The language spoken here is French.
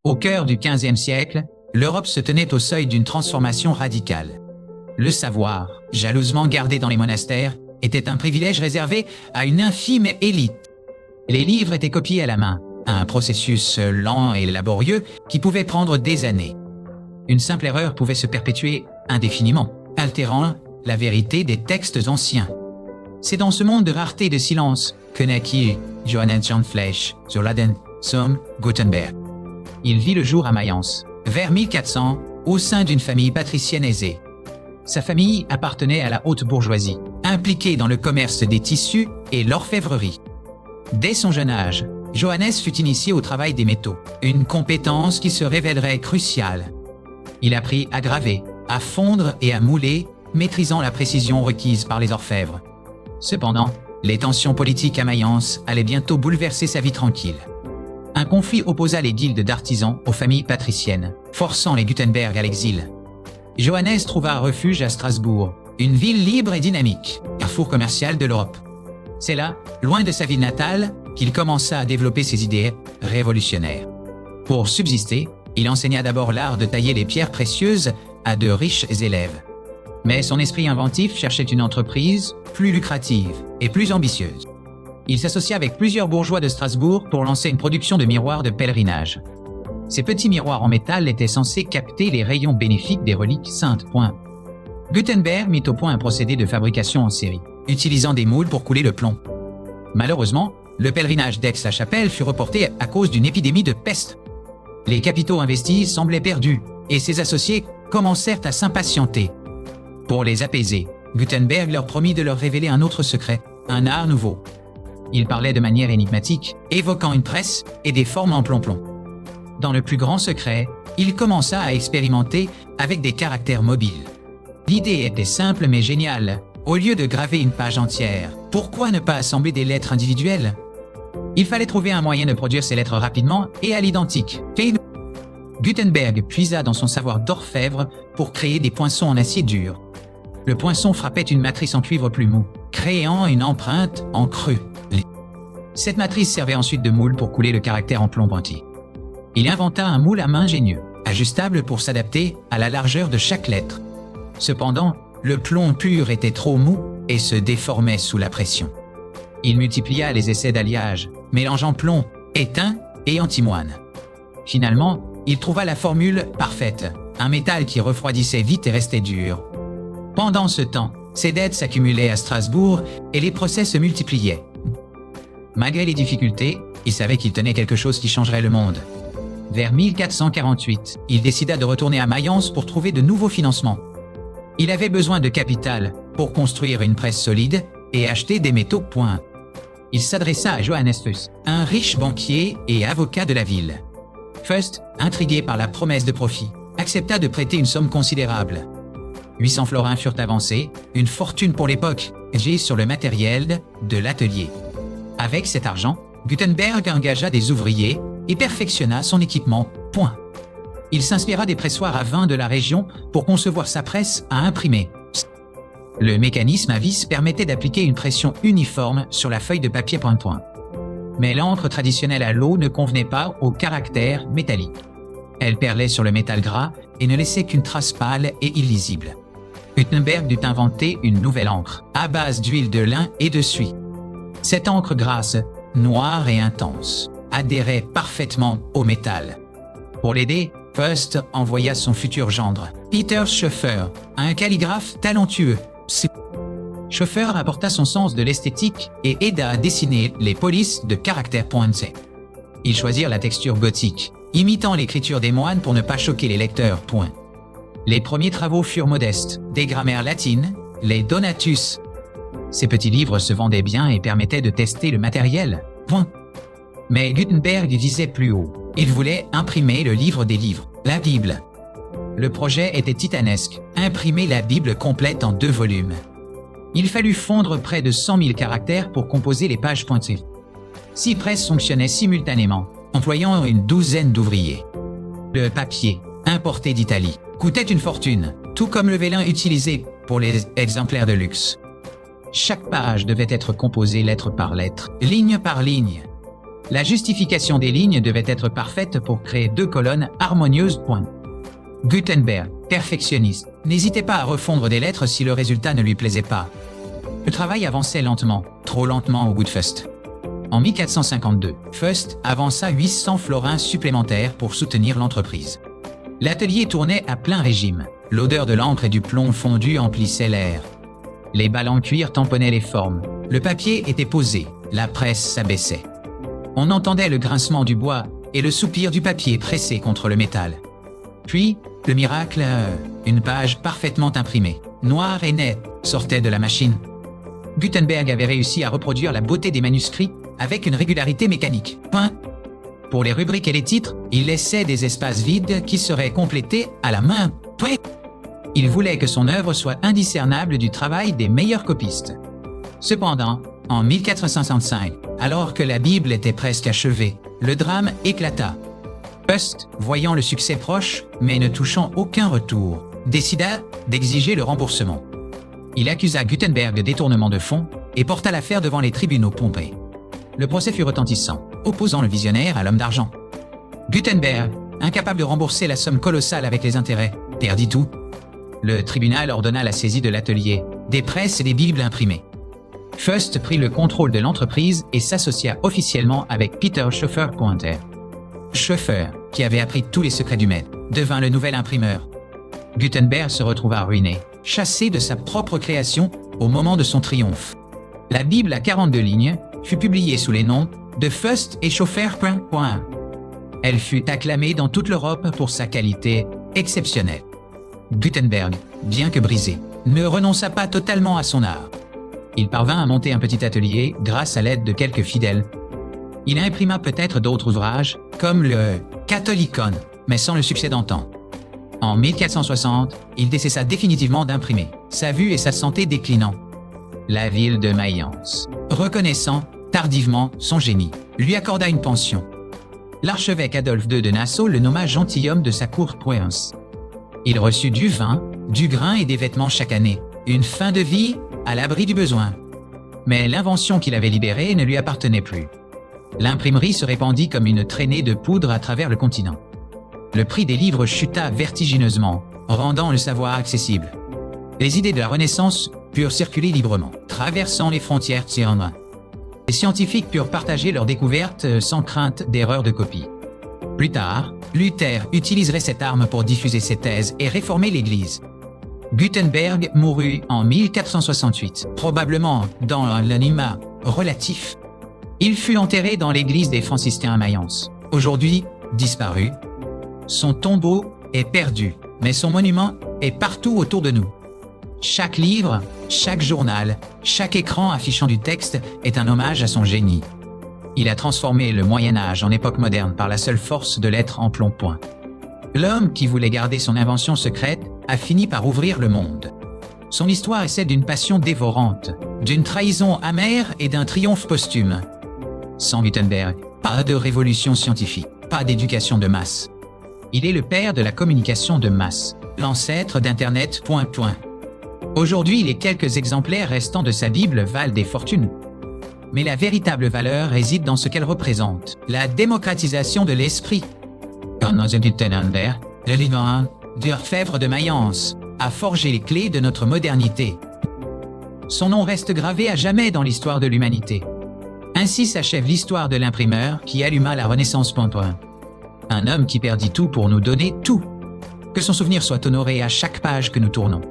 Au cœur du XVe siècle, l'Europe se tenait au seuil d'une transformation radicale. Le savoir, jalousement gardé dans les monastères, était un privilège réservé à une infime élite. Les livres étaient copiés à la main, un processus lent et laborieux qui pouvait prendre des années. Une simple erreur pouvait se perpétuer indéfiniment, altérant la vérité des textes anciens. C'est dans ce monde de rareté et de silence que naquit Johannes Jan Flesch sur Laden zum Gutenberg. Il vit le jour à Mayence, vers 1400, au sein d'une famille patricienne aisée. Sa famille appartenait à la haute bourgeoisie, impliquée dans le commerce des tissus et l'orfèvrerie. Dès son jeune âge, Johannes fut initié au travail des métaux, une compétence qui se révélerait cruciale. Il apprit à graver, à fondre et à mouler, maîtrisant la précision requise par les orfèvres. Cependant, les tensions politiques à Mayence allaient bientôt bouleverser sa vie tranquille. Un conflit opposa les guildes d'artisans aux familles patriciennes, forçant les Gutenberg à l'exil. Johannes trouva refuge à Strasbourg, une ville libre et dynamique, carrefour commercial de l'Europe. C'est là, loin de sa ville natale, qu'il commença à développer ses idées révolutionnaires. Pour subsister, il enseigna d'abord l'art de tailler les pierres précieuses à de riches élèves. Mais son esprit inventif cherchait une entreprise plus lucrative et plus ambitieuse. Il s'associa avec plusieurs bourgeois de Strasbourg pour lancer une production de miroirs de pèlerinage. Ces petits miroirs en métal étaient censés capter les rayons bénéfiques des reliques saintes. Gutenberg mit au point un procédé de fabrication en série, utilisant des moules pour couler le plomb. Malheureusement, le pèlerinage d'Aix-la-Chapelle fut reporté à cause d'une épidémie de peste. Les capitaux investis semblaient perdus et ses associés commencèrent à s'impatienter. Pour les apaiser, Gutenberg leur promit de leur révéler un autre secret, un art nouveau. Il parlait de manière énigmatique, évoquant une presse et des formes en plomb-plomb. Dans le plus grand secret, il commença à expérimenter avec des caractères mobiles. L'idée était simple mais géniale. Au lieu de graver une page entière, pourquoi ne pas assembler des lettres individuelles? Il fallait trouver un moyen de produire ces lettres rapidement et à l'identique. Gutenberg puisa dans son savoir d'orfèvre pour créer des poinçons en acier dur. Le poinçon frappait une matrice en cuivre plus mou, créant une empreinte en creux. Cette matrice servait ensuite de moule pour couler le caractère en plomb pointu. Il inventa un moule à main ingénieux, ajustable pour s'adapter à la largeur de chaque lettre. Cependant, le plomb pur était trop mou et se déformait sous la pression. Il multiplia les essais d'alliage, mélangeant plomb, étain et antimoine. Finalement, il trouva la formule parfaite, un métal qui refroidissait vite et restait dur. Pendant ce temps, ses dettes s'accumulaient à Strasbourg et les procès se multipliaient. Malgré les difficultés, il savait qu'il tenait quelque chose qui changerait le monde. Vers 1448, il décida de retourner à Mayence pour trouver de nouveaux financements. Il avait besoin de capital pour construire une presse solide et acheter des métaux. Il s'adressa à Johannes Fuss, un riche banquier et avocat de la ville. Fuss, intrigué par la promesse de profit, accepta de prêter une somme considérable. 800 florins furent avancés, une fortune pour l'époque, sur le matériel de l'atelier. Avec cet argent, Gutenberg engagea des ouvriers et perfectionna son équipement. Il s'inspira des pressoirs à vin de la région pour concevoir sa presse à imprimer. Le mécanisme à vis permettait d'appliquer une pression uniforme sur la feuille de papier point. Mais l'encre traditionnelle à l'eau ne convenait pas au caractère métallique. Elle perlait sur le métal gras et ne laissait qu'une trace pâle et illisible. Gutenberg dut inventer une nouvelle encre, à base d'huile de lin et de suie. Cette encre grasse, noire et intense, adhérait parfaitement au métal. Pour l'aider, Fuss envoya son futur gendre, Peter Schoeffer, un calligraphe talentueux. Schoeffer apporta son sens de l'esthétique et aida à dessiner les polices de caractères. Ils choisirent la texture gothique, imitant l'écriture des moines pour ne pas choquer les lecteurs. Les premiers travaux furent modestes, des grammaires latines, les Donatus. Ces petits livres se vendaient bien et permettaient de tester le matériel. Mais Gutenberg visait plus haut. Il voulait imprimer le livre des livres, la Bible. Le projet était titanesque, imprimer la Bible complète en 2 volumes. Il fallut fondre près de 100 000 caractères pour composer les pages pointées. 6 presses fonctionnaient simultanément, employant une douzaine d'ouvriers. Le papier, importé d'Italie, coûtait une fortune, tout comme le vélin utilisé pour les exemplaires de luxe. Chaque page devait être composée lettre par lettre, ligne par ligne. La justification des lignes devait être parfaite pour créer 2 colonnes harmonieuses. Gutenberg, perfectionniste, n'hésitait pas à refondre des lettres si le résultat ne lui plaisait pas. Le travail avançait lentement, trop lentement au goût de Fust. En 1452, Fust avança 800 florins supplémentaires pour soutenir l'entreprise. L'atelier tournait à plein régime. L'odeur de l'encre et du plomb fondu emplissait l'air. Les balles en cuir tamponnaient les formes. Le papier était posé, la presse s'abaissait. On entendait le grincement du bois et le soupir du papier pressé contre le métal. Puis, le miracle, une page parfaitement imprimée, noire et nette, sortait de la machine. Gutenberg avait réussi à reproduire la beauté des manuscrits avec une régularité mécanique. Pour les rubriques et les titres, il laissait des espaces vides qui seraient complétés à la main. Il voulait que son œuvre soit indiscernable du travail des meilleurs copistes. Cependant, en 1465, alors que la Bible était presque achevée, le drame éclata. Fust, voyant le succès proche, mais ne touchant aucun retour, décida d'exiger le remboursement. Il accusa Gutenberg de détournement de fonds et porta l'affaire devant les tribunaux pompés. Le procès fut retentissant, opposant le visionnaire à l'homme d'argent. Gutenberg, incapable de rembourser la somme colossale avec les intérêts, perdit tout. Le tribunal ordonna la saisie de l'atelier, des presses et des Bibles imprimées. Fust prit le contrôle de l'entreprise et s'associa officiellement avec Peter Schoeffer. Schoeffer, qui avait appris tous les secrets du maître, devint le nouvel imprimeur. Gutenberg se retrouva ruiné, chassé de sa propre création au moment de son triomphe. La Bible à 42 lignes fut publiée sous les noms de Fust et Schoeffer. Elle fut acclamée dans toute l'Europe pour sa qualité exceptionnelle. Gutenberg, bien que brisé, ne renonça pas totalement à son art. Il parvint à monter un petit atelier grâce à l'aide de quelques fidèles. Il imprima peut-être d'autres ouvrages, comme le Catholicon, mais sans le succès d'antan. En 1460, il décessa définitivement d'imprimer, sa vue et sa santé déclinant. La ville de Mayence, reconnaissant tardivement son génie, lui accorda une pension. L'archevêque Adolphe II de Nassau le nomma gentilhomme de sa cour. Il reçut du vin, du grain et des vêtements chaque année, une fin de vie à l'abri du besoin. Mais l'invention qu'il avait libérée ne lui appartenait plus. L'imprimerie se répandit comme une traînée de poudre à travers le continent. Le prix des livres chuta vertigineusement, rendant le savoir accessible. Les idées de la Renaissance purent circuler librement, traversant les frontières. Les scientifiques purent partager leurs découvertes sans crainte d'erreur de copie. Plus tard, Luther utiliserait cette arme pour diffuser ses thèses et réformer l'Église. Gutenberg mourut en 1468, probablement dans l'anonymat relatif. Il fut enterré dans l'église des franciscains à Mayence, aujourd'hui disparu. Son tombeau est perdu, mais son monument est partout autour de nous. Chaque livre, chaque journal, chaque écran affichant du texte est un hommage à son génie. Il a transformé le Moyen-Âge en époque moderne par la seule force de l'être en plomb. L'homme qui voulait garder son invention secrète a fini par ouvrir le monde. Son histoire est celle d'une passion dévorante, d'une trahison amère et d'un triomphe posthume. Sans Gutenberg, pas de révolution scientifique, pas d'éducation de masse. Il est le père de la communication de masse, l'ancêtre d'Internet. Aujourd'hui, les quelques exemplaires restants de sa Bible valent des fortunes. Mais la véritable valeur réside dans ce qu'elle représente, la démocratisation de l'esprit. Le livre d'Orfèvre de Mayence a forgé les clés de notre modernité. Son nom reste gravé à jamais dans l'histoire de l'humanité. Ainsi s'achève l'histoire de l'imprimeur qui alluma la Renaissance. Un homme qui perdit tout pour nous donner tout. Que son souvenir soit honoré à chaque page que nous tournons.